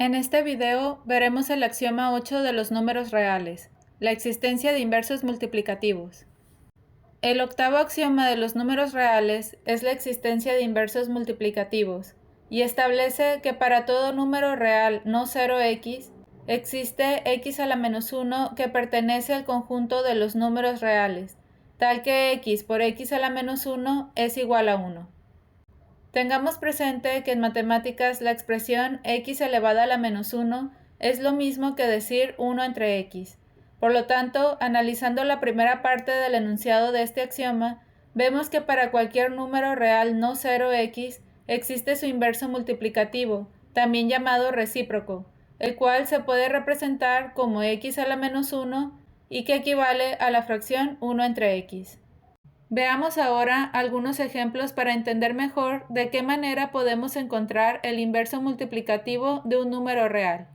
En este video veremos el axioma 8 de los números reales, la existencia de inversos multiplicativos. El octavo axioma de los números reales es la existencia de inversos multiplicativos y establece que para todo número real no 0x existe x a la menos 1 que pertenece al conjunto de los números reales, tal que x por x a la menos 1 es igual a 1. Tengamos presente que en matemáticas la expresión x elevada a la menos 1 es lo mismo que decir 1 entre x. Por lo tanto, analizando la primera parte del enunciado de este axioma, vemos que para cualquier número real no 0x existe su inverso multiplicativo, también llamado recíproco, el cual se puede representar como x a la menos 1 y que equivale a la fracción 1 entre x. Veamos ahora algunos ejemplos para entender mejor de qué manera podemos encontrar el inverso multiplicativo de un número real.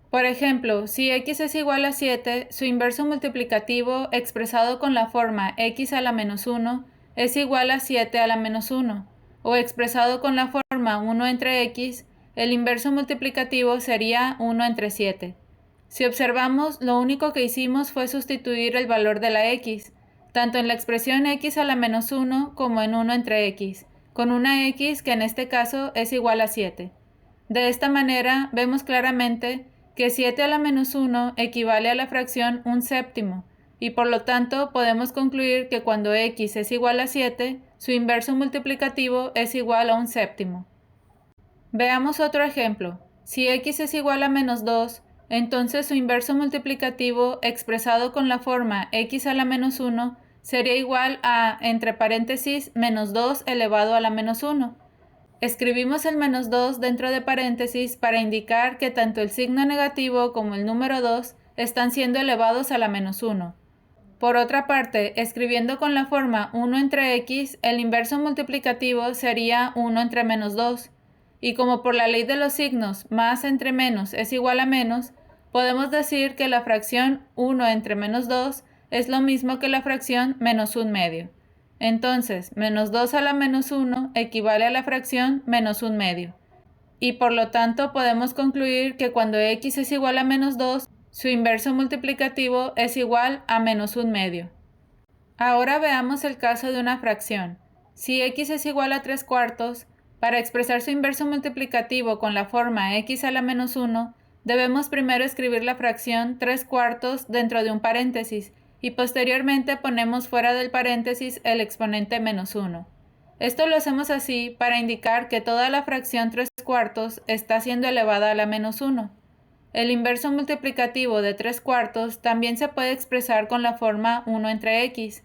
Por ejemplo, si x es igual a 7, su inverso multiplicativo expresado con la forma x a la menos 1 es igual a 7 a la menos 1, o expresado con la forma 1 entre x, el inverso multiplicativo sería 1 entre 7. Si observamos, lo único que hicimos fue sustituir el valor de la x, tanto en la expresión x a la menos 1 como en 1 entre x, con una x que en este caso es igual a 7. De esta manera vemos claramente que 7 a la menos 1 equivale a la fracción 1/7, y por lo tanto podemos concluir que cuando x es igual a 7, su inverso multiplicativo es igual a 1/7. Veamos otro ejemplo. Si x es igual a menos 2, entonces su inverso multiplicativo expresado con la forma x a la menos 1 sería igual a, entre paréntesis, menos 2 elevado a la menos 1. Escribimos el menos 2 dentro de paréntesis para indicar que tanto el signo negativo como el número 2 están siendo elevados a la menos 1. Por otra parte, escribiendo con la forma 1 entre x, el inverso multiplicativo sería 1 entre menos 2. Y como por la ley de los signos más entre menos es igual a menos, podemos decir que la fracción 1 entre menos 2 es lo mismo que la fracción menos 1/2. Entonces, menos 2 a la menos 1 equivale a la fracción menos 1/2. Y por lo tanto podemos concluir que cuando x es igual a menos 2, su inverso multiplicativo es igual a menos 1/2. Ahora veamos el caso de una fracción. Si x es igual a 3/4, para expresar su inverso multiplicativo con la forma x a la menos 1, debemos primero escribir la fracción 3/4 dentro de un paréntesis y posteriormente ponemos fuera del paréntesis el exponente menos 1. Esto lo hacemos así para indicar que toda la fracción 3/4 está siendo elevada a la menos 1. El inverso multiplicativo de 3/4 también se puede expresar con la forma 1 entre x.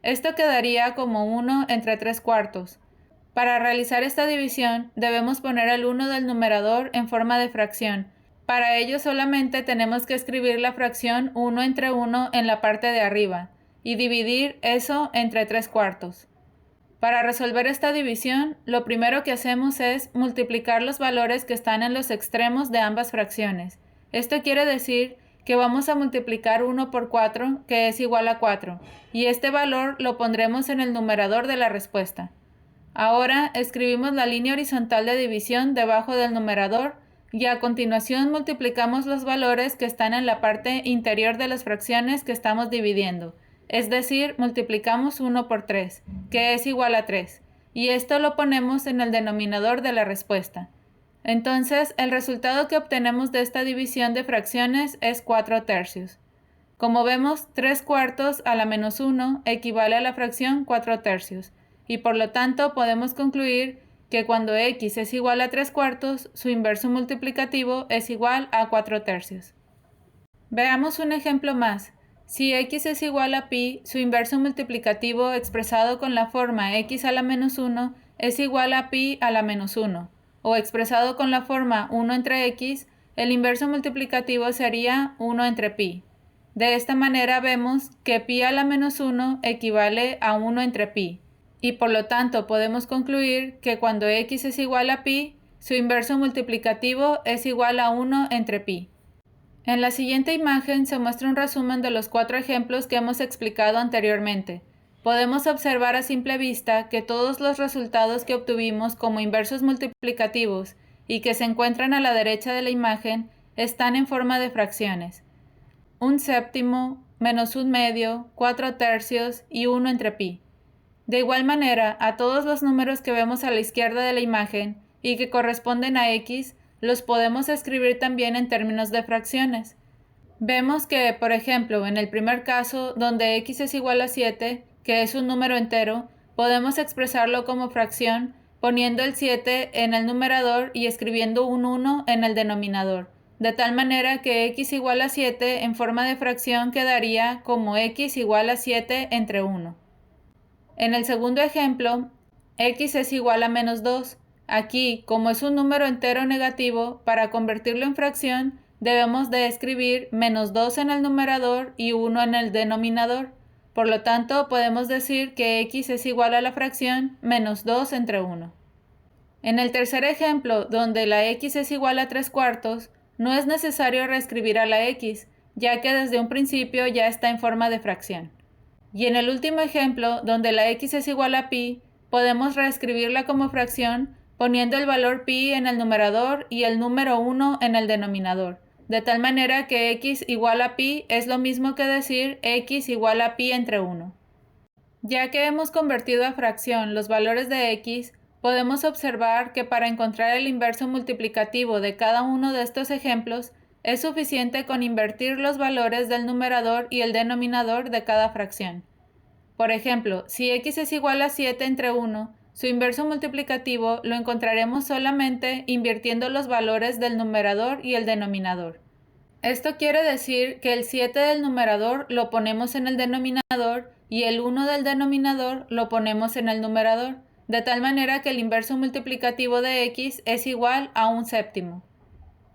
Esto quedaría como 1 entre 3/4. Para realizar esta división, debemos poner el 1 del numerador en forma de fracción. Para ello solamente tenemos que escribir la fracción 1 entre 1 en la parte de arriba y dividir eso entre 3/4. Para resolver esta división, lo primero que hacemos es multiplicar los valores que están en los extremos de ambas fracciones. Esto quiere decir que vamos a multiplicar 1 por 4, que es igual a 4, y este valor lo pondremos en el numerador de la respuesta. Ahora escribimos la línea horizontal de división debajo del numerador y a continuación multiplicamos los valores que están en la parte interior de las fracciones que estamos dividiendo. Es decir, multiplicamos 1 por 3, que es igual a 3, y esto lo ponemos en el denominador de la respuesta. Entonces, el resultado que obtenemos de esta división de fracciones es 4/3. Como vemos, 3/4 a la menos 1 equivale a la fracción 4/3, y por lo tanto podemos concluir que cuando x es igual a 3/4, su inverso multiplicativo es igual a 4/3. Veamos un ejemplo más. Si x es igual a pi, su inverso multiplicativo expresado con la forma x a la menos 1 es igual a pi a la menos 1, o expresado con la forma 1 entre x, el inverso multiplicativo sería 1 entre pi. De esta manera vemos que pi a la menos 1 equivale a 1 entre pi. Y por lo tanto podemos concluir que cuando x es igual a pi, su inverso multiplicativo es igual a 1 entre pi. En la siguiente imagen se muestra un resumen de los 4 ejemplos que hemos explicado anteriormente. Podemos observar a simple vista que todos los resultados que obtuvimos como inversos multiplicativos y que se encuentran a la derecha de la imagen están en forma de fracciones: 1/7, -1/2, 4/3 y 1 entre pi. De igual manera, a todos los números que vemos a la izquierda de la imagen y que corresponden a x, los podemos escribir también en términos de fracciones. Vemos que, por ejemplo, en el primer caso, donde x es igual a 7, que es un número entero, podemos expresarlo como fracción poniendo el 7 en el numerador y escribiendo un 1 en el denominador, de tal manera que x igual a 7 en forma de fracción quedaría como x igual a 7 entre 1. En el segundo ejemplo, x es igual a -2. Aquí, como es un número entero negativo, para convertirlo en fracción, debemos de escribir -2 en el numerador y 1 en el denominador. Por lo tanto, podemos decir que x es igual a la fracción -2 entre 1. En el tercer ejemplo, donde la x es igual a 3/4, no es necesario reescribir a la x, ya que desde un principio ya está en forma de fracción. Y en el último ejemplo, donde la x es igual a pi, podemos reescribirla como fracción poniendo el valor pi en el numerador y el número 1 en el denominador, de tal manera que x igual a pi es lo mismo que decir x igual a pi entre 1. Ya que hemos convertido a fracción los valores de x, podemos observar que para encontrar el inverso multiplicativo de cada uno de estos ejemplos, es suficiente con invertir los valores del numerador y el denominador de cada fracción. Por ejemplo, si x es igual a 7 entre 1, su inverso multiplicativo lo encontraremos solamente invirtiendo los valores del numerador y el denominador. Esto quiere decir que el 7 del numerador lo ponemos en el denominador y el 1 del denominador lo ponemos en el numerador, de tal manera que el inverso multiplicativo de x es igual a 1/7.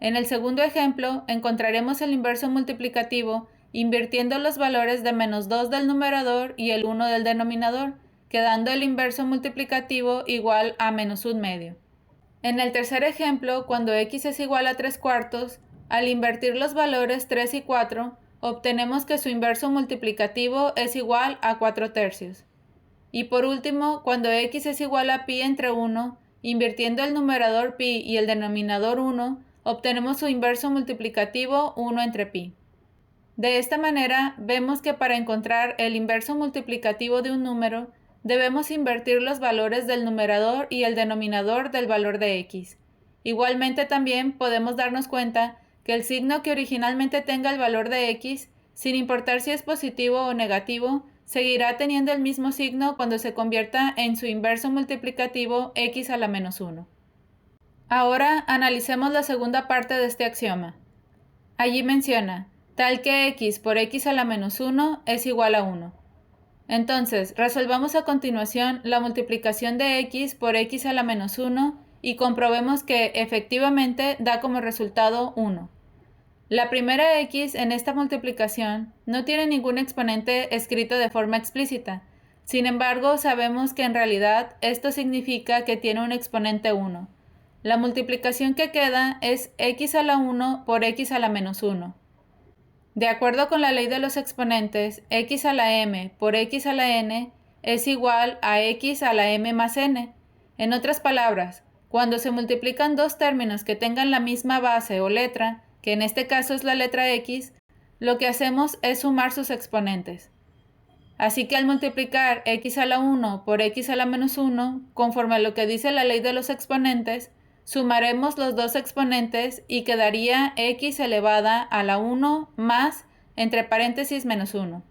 En el segundo ejemplo, encontraremos el inverso multiplicativo invirtiendo los valores de -2 del numerador y el 1 del denominador, quedando el inverso multiplicativo igual a -1/2. En el tercer ejemplo, cuando x es igual a 3/4, al invertir los valores 3 y 4, obtenemos que su inverso multiplicativo es igual a 4/3. Y por último, cuando x es igual a pi entre 1, invirtiendo el numerador pi y el denominador 1, obtenemos su inverso multiplicativo 1 entre pi. De esta manera, vemos que para encontrar el inverso multiplicativo de un número, debemos invertir los valores del numerador y el denominador del valor de x. Igualmente también podemos darnos cuenta que el signo que originalmente tenga el valor de x, sin importar si es positivo o negativo, seguirá teniendo el mismo signo cuando se convierta en su inverso multiplicativo x a la -1. Ahora analicemos la segunda parte de este axioma. Allí menciona, tal que x por x a la -1 es igual a 1. Entonces, resolvamos a continuación la multiplicación de x por x a la -1 y comprobemos que efectivamente da como resultado 1. La primera x en esta multiplicación no tiene ningún exponente escrito de forma explícita. Sin embargo, sabemos que en realidad esto significa que tiene un exponente 1. La multiplicación que queda es x a la 1 por x a la -1. De acuerdo con la ley de los exponentes, x a la m por x a la n es igual a x a la m más n. En otras palabras, cuando se multiplican dos términos que tengan la misma base o letra, que en este caso es la letra x, lo que hacemos es sumar sus exponentes. Así que al multiplicar x a la 1 por x a la -1, conforme a lo que dice la ley de los exponentes, sumaremos los dos exponentes y quedaría x elevada a la 1 más, entre paréntesis, -1.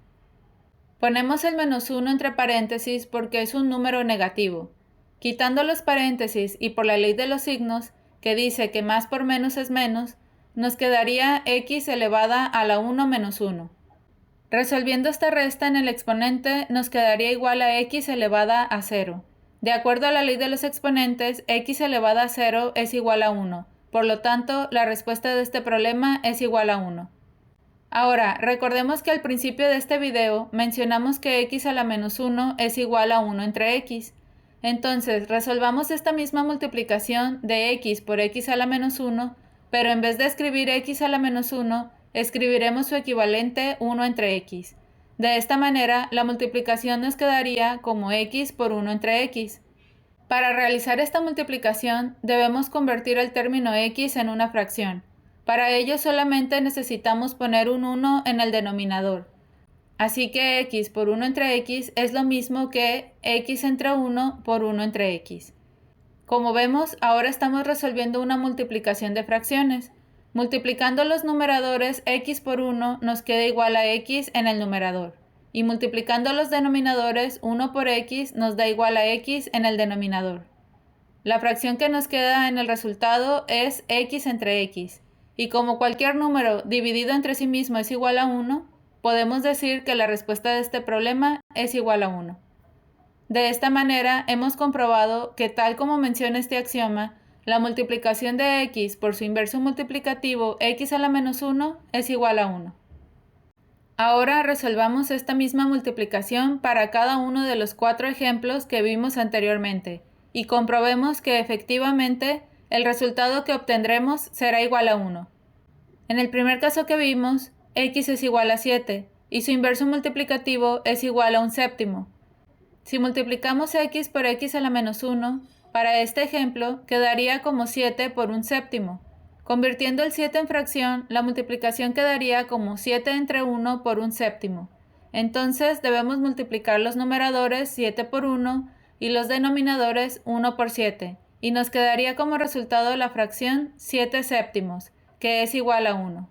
Ponemos el -1 entre paréntesis porque es un número negativo. Quitando los paréntesis y por la ley de los signos, que dice que más por menos es menos, nos quedaría x elevada a la 1 menos 1. Resolviendo esta resta en el exponente, nos quedaría igual a x elevada a 0. De acuerdo a la ley de los exponentes, x elevada a 0 es igual a 1. Por lo tanto, la respuesta de este problema es igual a 1. Ahora, recordemos que al principio de este video mencionamos que x a la -1 es igual a 1 entre x. Entonces, resolvamos esta misma multiplicación de x por x a la -1, pero en vez de escribir x a la -1, escribiremos su equivalente 1 entre x. De esta manera, la multiplicación nos quedaría como x por 1 entre x. Para realizar esta multiplicación, debemos convertir el término x en una fracción. Para ello solamente necesitamos poner un 1 en el denominador. Así que x por 1 entre x es lo mismo que x entre 1 por 1 entre x. Como vemos, ahora estamos resolviendo una multiplicación de fracciones. Multiplicando los numeradores, x por 1 nos queda igual a x en el numerador. Y multiplicando los denominadores, 1 por x nos da igual a x en el denominador. La fracción que nos queda en el resultado es x entre x. Y como cualquier número dividido entre sí mismo es igual a 1, podemos decir que la respuesta de este problema es igual a 1. De esta manera, hemos comprobado que, tal como menciona este axioma, la multiplicación de x por su inverso multiplicativo x a la menos 1 es igual a 1. Ahora resolvamos esta misma multiplicación para cada uno de los 4 ejemplos que vimos anteriormente y comprobemos que efectivamente el resultado que obtendremos será igual a 1. En el primer caso que vimos, x es igual a 7 y su inverso multiplicativo es igual a un séptimo. Si multiplicamos x por x a la menos 1, para este ejemplo quedaría como 7 por un séptimo. Convirtiendo el 7 en fracción, la multiplicación quedaría como 7 entre 1 por un séptimo. Entonces debemos multiplicar los numeradores 7 por 1 y los denominadores 1 por 7, y nos quedaría como resultado la fracción 7 séptimos, que es igual a 1.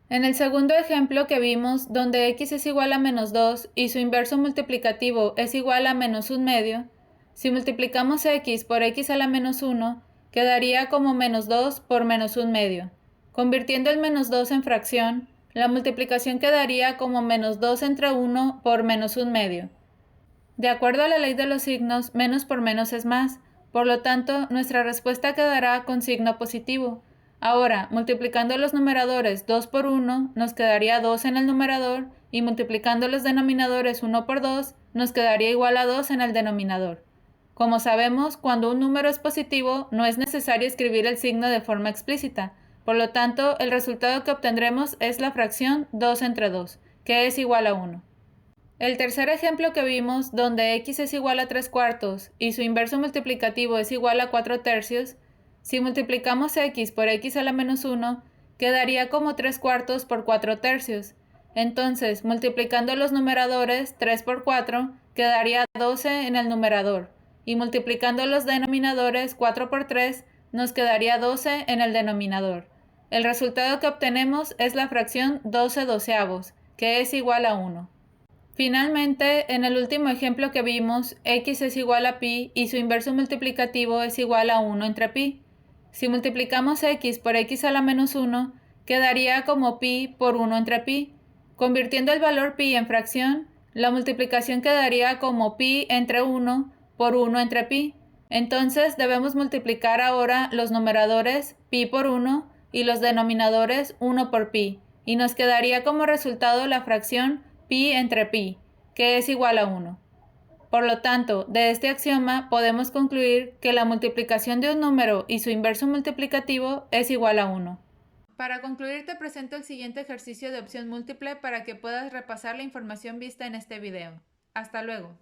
En el segundo ejemplo que vimos, donde x es igual a menos 2 y su inverso multiplicativo es igual a menos 1/2, si multiplicamos x por x a la menos 1, quedaría como menos 2 por menos 1/2. Convirtiendo el menos 2 en fracción, la multiplicación quedaría como menos 2 entre 1 por menos 1/2. De acuerdo a la ley de los signos, menos por menos es más, por lo tanto, nuestra respuesta quedará con signo positivo. Ahora, multiplicando los numeradores 2 por 1, nos quedaría 2 en el numerador, y multiplicando los denominadores 1 por 2, nos quedaría igual a 2 en el denominador. Como sabemos, cuando un número es positivo, no es necesario escribir el signo de forma explícita. Por lo tanto, el resultado que obtendremos es la fracción 2 entre 2, que es igual a 1. El tercer ejemplo que vimos, donde x es igual a 3/4 y su inverso multiplicativo es igual a 4/3, si multiplicamos x por x a la menos 1, quedaría como 3/4 por 4/3. Entonces, multiplicando los numeradores 3 por 4, quedaría 12 en el numerador, y multiplicando los denominadores 4 por 3, nos quedaría 12 en el denominador. El resultado que obtenemos es la fracción 12/12, que es igual a 1. Finalmente, en el último ejemplo que vimos, x es igual a pi y su inverso multiplicativo es igual a 1 entre pi. Si multiplicamos x por x a la menos 1, quedaría como pi por 1 entre pi. Convirtiendo el valor pi en fracción, la multiplicación quedaría como pi entre 1 por 1 entre pi. Entonces debemos multiplicar ahora los numeradores pi por 1 y los denominadores 1 por pi, y nos quedaría como resultado la fracción pi entre pi, que es igual a 1. Por lo tanto, de este axioma podemos concluir que la multiplicación de un número y su inverso multiplicativo es igual a 1. Para concluir, te presento el siguiente ejercicio de opción múltiple para que puedas repasar la información vista en este video. Hasta luego.